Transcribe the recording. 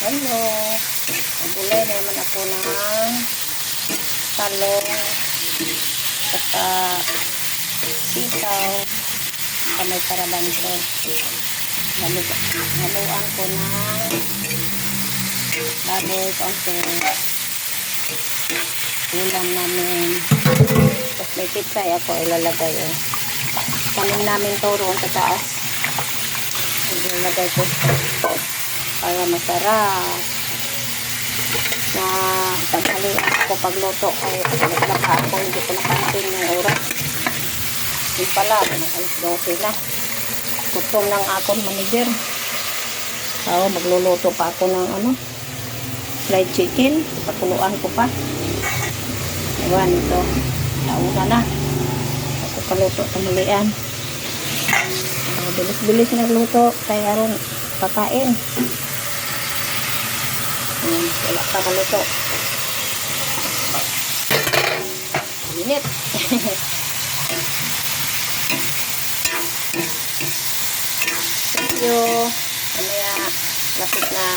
Hello. Nagulay na naman ako ng talong saka sitaw sa may karabanso. Haluan ko ng baboy konti. Ulam namin. Tapos may pitsay ako ilalagay. Tanim namin to roon sa taas. Ilalagay ko para masarap. Na tanghalian ako pagluto ay naglaka ako, hindi ko napansin yung oras. Yung pala, alas 12 na. Gutom ng akong manager. So, magluluto pa ako ng fried chicken. Pakuluan ko pa. Ewan ito. Nauna na. Ako paluto tanghalian. Bilis-bilis nagluto. Kaya ron kakain. Wala pa maluto. Init. Thank you. Mamaya lapit na.